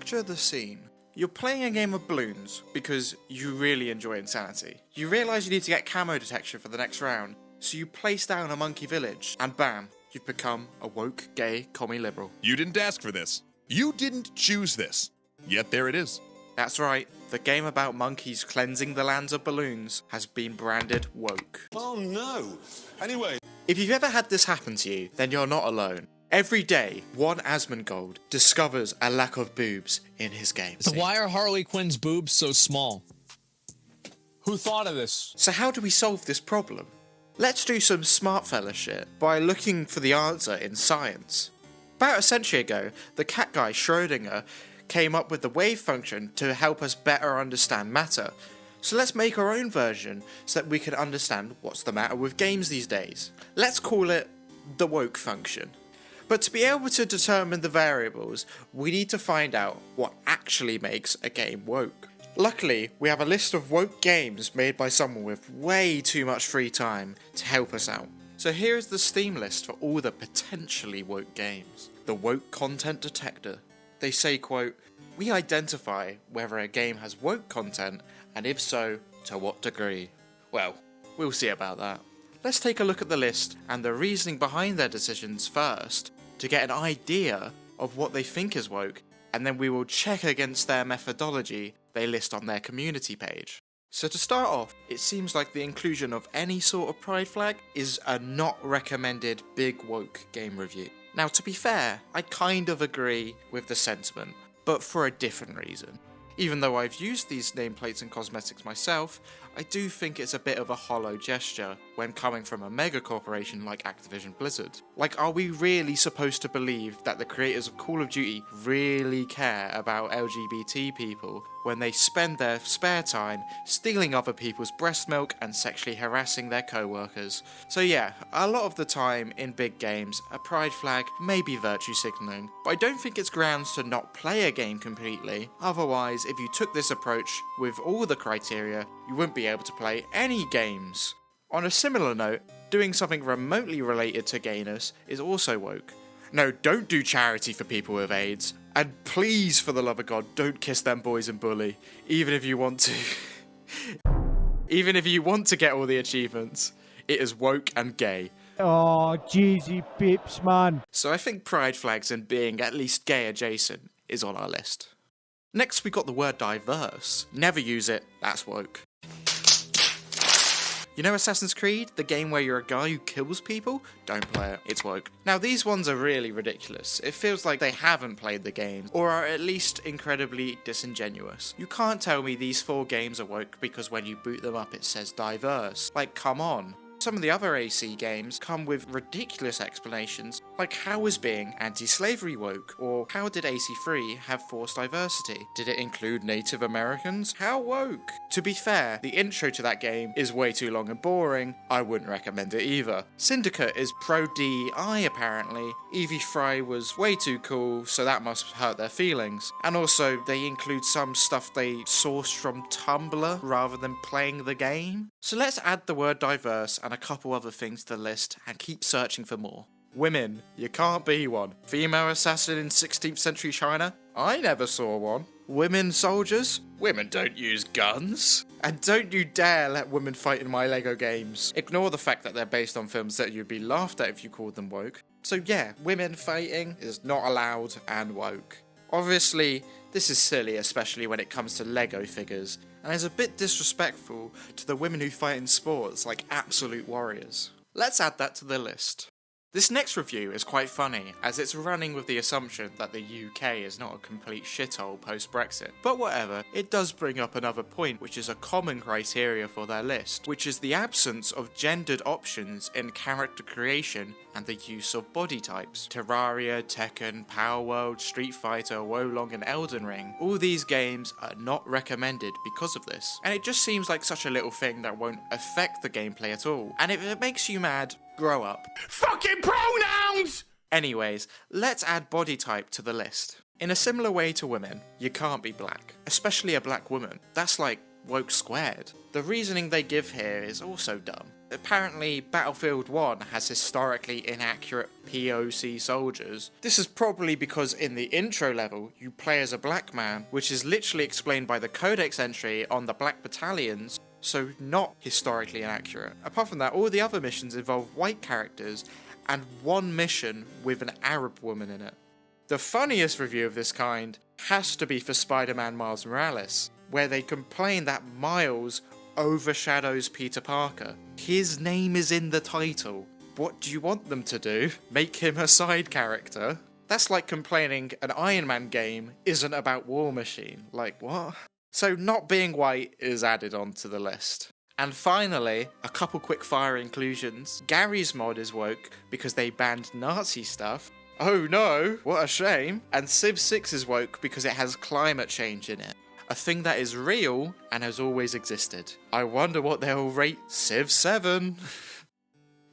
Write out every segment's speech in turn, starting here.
Picture the scene. You're playing a game of balloons because you really enjoy insanity. You realise you need to get camo detection for the next round, so you place down a monkey village, and bam, you've become a woke, gay, commie liberal. You didn't ask for this. You didn't choose this. Yet there it is. That's right, the game about monkeys cleansing the lands of balloons has been branded woke. Oh no. Anyway. If you've ever had this happen to you, then you're not alone. Every day, one Asmongold discovers a lack of boobs in his game. So why are Harley Quinn's boobs so small? Who thought of this? So how do we solve this problem? Let's do some smart fella shit by looking for the answer in science. About a century ago, the cat guy Schrödinger came up with the wave function to help us better understand matter. So let's make our own version so that we can understand what's the matter with games these days. Let's call it the woke function. But to be able to determine the variables, we need to find out what actually makes a game woke. Luckily, we have a list of woke games made by someone with way too much free time to help us out. So here is the Steam list for all the potentially woke games. The Woke Content Detector. They say, quote, "We identify whether a game has woke content, and if so, to what degree." Well, we'll see about that. Let's take a look at the list and the reasoning behind their decisions first, to get an idea of what they think is woke, and then we will check against their methodology they list on their community page. So to start off, it seems like the inclusion of any sort of pride flag is a not recommended big woke game review. Now to be fair, I kind of agree with the sentiment, but for a different reason. Even though I've used these nameplates and cosmetics myself, I do think it's a bit of a hollow gesture when coming from a mega corporation like Activision Blizzard. Like, are we really supposed to believe that the creators of Call of Duty really care about LGBT people when they spend their spare time stealing other people's breast milk and sexually harassing their co-workers? So yeah, a lot of the time in big games, a pride flag may be virtue signalling, but I don't think it's grounds to not play a game completely. Otherwise, if you took this approach with all the criteria, you wouldn't be able to play any games. On a similar note, doing something remotely related to gayness is also woke. No, don't do charity for people with AIDS. And please, for the love of God, don't kiss them boys and bully, even if you want to. Even if you want to get all the achievements, it is woke and gay. Oh, jeezy pips, man. So I think pride flags and being at least gay adjacent is on our list. Next we got the word diverse. Never use it, that's woke. You know Assassin's Creed, the game where you're a guy who kills people? Don't play it, it's woke. Now these ones are really ridiculous. It feels like they haven't played the game, or are at least incredibly disingenuous. You can't tell me these 4 games are woke because when you boot them up it says diverse. Like, come on. Some of the other AC games come with ridiculous explanations, like how is being anti-slavery woke, or how did AC3 have forced diversity? Did it include Native Americans? How woke? To be fair, the intro to that game is way too long and boring, I wouldn't recommend it either. Syndicate is pro-DEI apparently, Evie Fry was way too cool, so that must hurt their feelings. And also, they include some stuff they sourced from Tumblr rather than playing the game. So let's add the word diverse and a couple other things to the list and keep searching for more. Women, you can't be one. Female assassin in 16th century China? I never saw one. Women soldiers? Women don't use guns. And don't you dare let women fight in my LEGO games. Ignore the fact that they're based on films that you'd be laughed at if you called them woke. So yeah, women fighting is not allowed and woke. Obviously, this is silly, especially when it comes to LEGO figures, and is a bit disrespectful to the women who fight in sports like absolute warriors. Let's add that to the list. This next review is quite funny, as it's running with the assumption that the UK is not a complete shithole post-Brexit. But whatever, it does bring up another point which is a common criteria for their list, which is the absence of gendered options in character creation and the use of body types. Terraria, Tekken, Palworld, Street Fighter, Wolong and Elden Ring, all these games are not recommended because of this. And it just seems like such a little thing that won't affect the gameplay at all. And if it makes you mad, grow up. Fucking pronouns! Anyways, let's add body type to the list. In a similar way to women, you can't be black, especially a black woman. That's like woke squared. The reasoning they give here is also dumb. Apparently, Battlefield 1 has historically inaccurate POC soldiers. This is probably because in the intro level, you play as a black man, which is literally explained by the codex entry on the Black Battalions, so not historically inaccurate. Apart from that, all the other missions involve white characters, and one mission with an Arab woman in it. The funniest review of this kind has to be for Spider-Man Miles Morales, where they complain that Miles overshadows Peter Parker. His name is in the title. What do you want them to do? Make him a side character? That's like complaining an Iron Man game isn't about War Machine. Like, what? So not being white is added onto the list. And finally, a couple quick fire inclusions. Gary's mod is woke because they banned Nazi stuff. Oh no, what a shame. And Civ 6 is woke because it has climate change in it. A thing that is real and has always existed. I wonder what they'll rate Civ 7.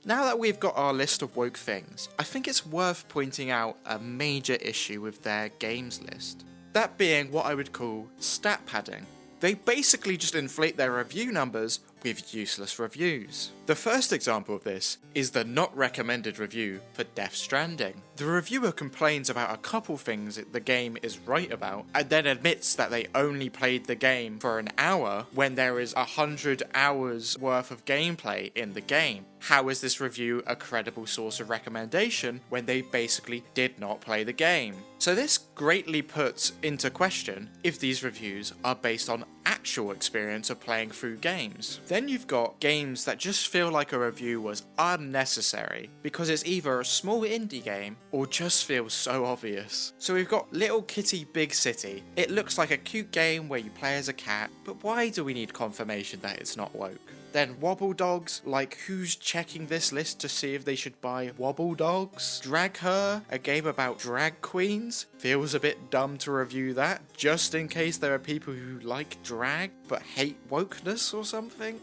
Now that we've got our list of woke things, I think it's worth pointing out a major issue with their games list. That being what I would call stat padding. They basically just inflate their review numbers with useless reviews. The first example of this is the not recommended review for Death Stranding. The reviewer complains about a couple things the game is right about, and then admits that they only played the game for an hour when there is 100 hours worth of gameplay in the game. How is this review a credible source of recommendation when they basically did not play the game? So this greatly puts into question if these reviews are based on actual experience of playing through games. Then you've got games that just feel like a review was unnecessary because it's either a small indie game or just feels so obvious. So we've got Little Kitty Big City. It looks like a cute game where you play as a cat, but why do we need confirmation that it's not woke? Then Wobble Dogs, like who's checking this list to see if they should buy Wobble Dogs? Drag Her, a game about drag queens, feels a bit dumb to review that, just in case there are people who like drag but hate wokeness or something.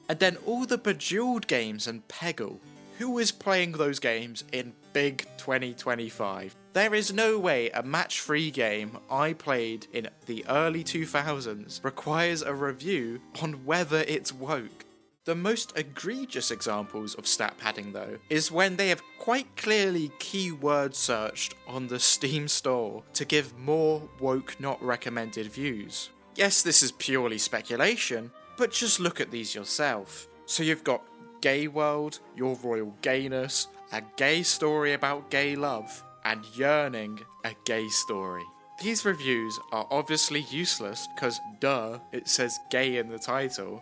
And then all the Bejeweled games and Peggle. Who is playing those games in big 2025? There is no way a match-free game I played in the early 2000s requires a review on whether it's woke. The most egregious examples of stat padding, though, is when they have quite clearly keyword searched on the Steam store to give more woke not recommended views. Yes, this is purely speculation, but just look at these yourself. So you've got Gay World, Your Royal Gayness, A Gay Story About Gay Love, and Yearning, A Gay Story. These reviews are obviously useless because, duh, it says gay in the title.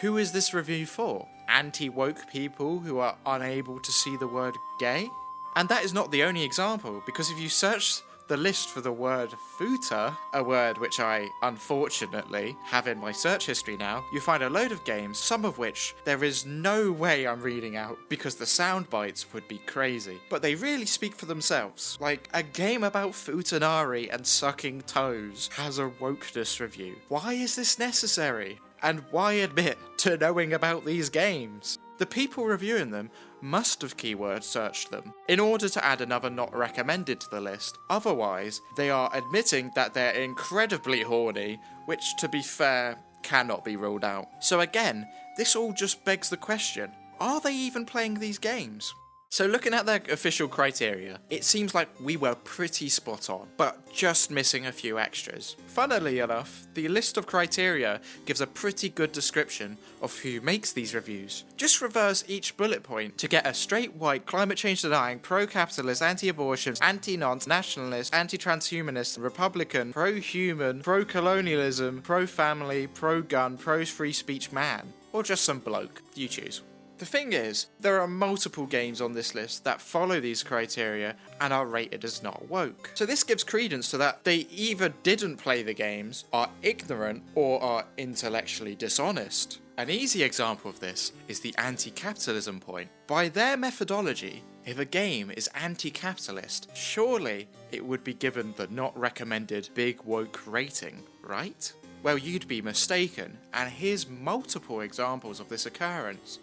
Who is this review for? Anti-woke people who are unable to see the word gay? And that is not the only example, because if you search the list for the word futa, a word which I unfortunately have in my search history now, you find a load of games, some of which there is no way I'm reading out because the sound bites would be crazy. But they really speak for themselves. Like, a game about futanari and sucking toes has a wokeness review. Why is this necessary? And why admit to knowing about these games? The people reviewing them must have keyword searched them in order to add another not recommended to the list. Otherwise, they are admitting that they're incredibly horny, which, to be fair, cannot be ruled out. So again, this all just begs the question, are they even playing these games? So looking at their official criteria, it seems like we were pretty spot on, but just missing a few extras. Funnily enough, the list of criteria gives a pretty good description of who makes these reviews. Just reverse each bullet point to get a straight white, climate change denying, pro-capitalist, anti-abortion, anti-nonce, nationalist, anti-transhumanist, Republican, pro-human, pro-colonialism, pro-family, pro-gun, pro-free speech man. Or just some bloke. You choose. The thing is, there are multiple games on this list that follow these criteria and are rated as not woke. So this gives credence to that they either didn't play the games, are ignorant, or are intellectually dishonest. An easy example of this is the anti-capitalism point. By their methodology, if a game is anti-capitalist, surely it would be given the not recommended big woke rating, right? Well, you'd be mistaken, and here's multiple examples of this occurrence.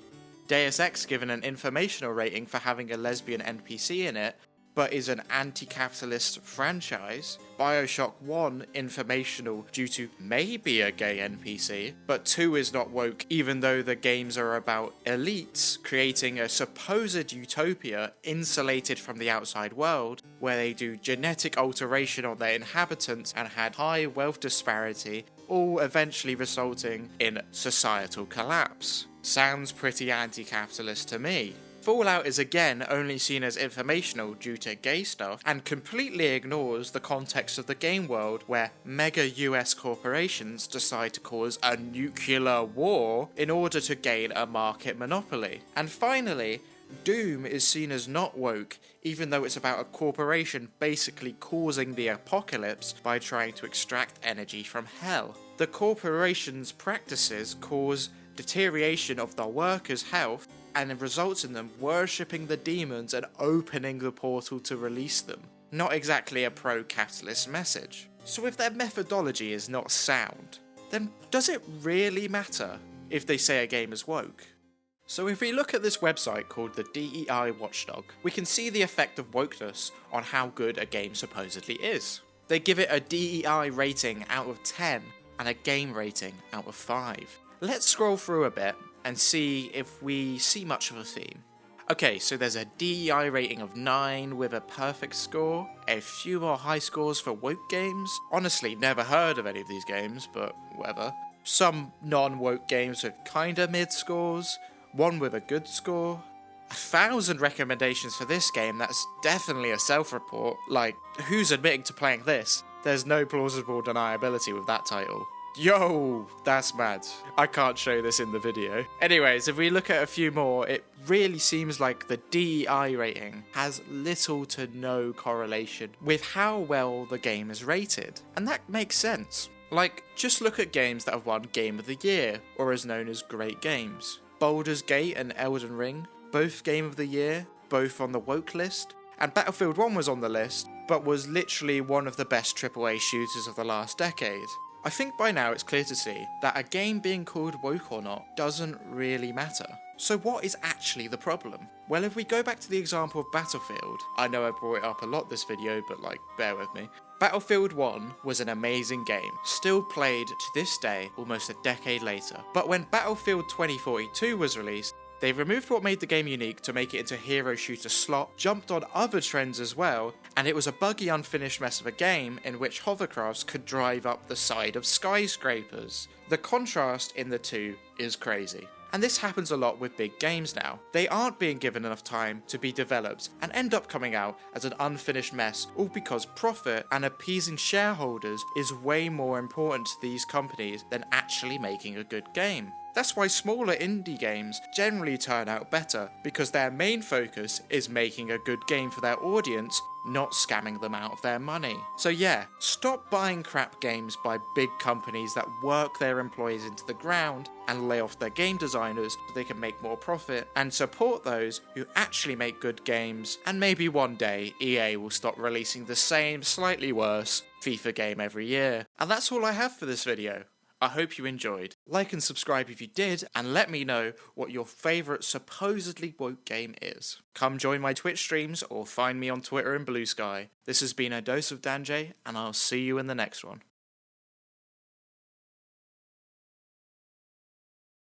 Deus Ex given an informational rating for having a lesbian NPC in it, but is an anti-capitalist franchise, Bioshock 1 informational due to maybe a gay NPC, but 2 is not woke even though the games are about elites creating a supposed utopia insulated from the outside world, where they do genetic alteration on their inhabitants and had high wealth disparity, all eventually resulting in societal collapse. Sounds pretty anti-capitalist to me. Fallout is again only seen as informational due to gay stuff and completely ignores the context of the game world where mega US corporations decide to cause a nuclear war in order to gain a market monopoly. And finally, Doom is seen as not woke, even though it's about a corporation basically causing the apocalypse by trying to extract energy from hell. The corporation's practices cause deterioration of the workers' health, and it results in them worshipping the demons and opening the portal to release them. Not exactly a pro-capitalist message. So if their methodology is not sound, then does it really matter if they say a game is woke? So if we look at this website called the DEI Watchdog, we can see the effect of wokeness on how good a game supposedly is. They give it a DEI rating out of 10 and a game rating out of 5. Let's scroll through a bit and see if we see much of a theme. Okay, so there's a DEI rating of 9 with a perfect score, a few more high scores for woke games. Honestly, never heard of any of these games, but whatever. Some non-woke games with kinda mid scores, one with a good score. 1,000 recommendations for this game, that's definitely a self-report. Like, who's admitting to playing this? There's no plausible deniability with that title. Yo, that's mad. I can't show this in the video. Anyways, if we look at a few more, it really seems like the DEI rating has little to no correlation with how well the game is rated. And that makes sense. Like, just look at games that have won Game of the Year, or is known as great games. Baldur's Gate and Elden Ring, both Game of the Year, both on the woke list. And Battlefield 1 was on the list, but was literally one of the best AAA shooters of the last decade. I think by now it's clear to see that a game being called woke or not doesn't really matter. So what is actually the problem? Well, if we go back to the example of Battlefield, I know I brought it up a lot this video, but bear with me. Battlefield 1 was an amazing game, still played to this day almost a decade later. But when Battlefield 2042 was released, they removed what made the game unique to make it into hero shooter slot, jumped on other trends as well, and it was a buggy unfinished mess of a game in which hovercrafts could drive up the side of skyscrapers. The contrast in the two is crazy. And this happens a lot with big games now. They aren't being given enough time to be developed and end up coming out as an unfinished mess, all because profit and appeasing shareholders is way more important to these companies than actually making a good game. That's why smaller indie games generally turn out better, because their main focus is making a good game for their audience, not scamming them out of their money. So yeah, stop buying crap games by big companies that work their employees into the ground and lay off their game designers so they can make more profit, and support those who actually make good games, and maybe one day EA will stop releasing the same, slightly worse FIFA game every year. And that's all I have for this video. I hope you enjoyed. Like and subscribe if you did, and let me know what your favourite supposedly woke game is. Come join my Twitch streams or find me on Twitter and Blue Sky. This has been a dose of Danjay, and I'll see you in the next one.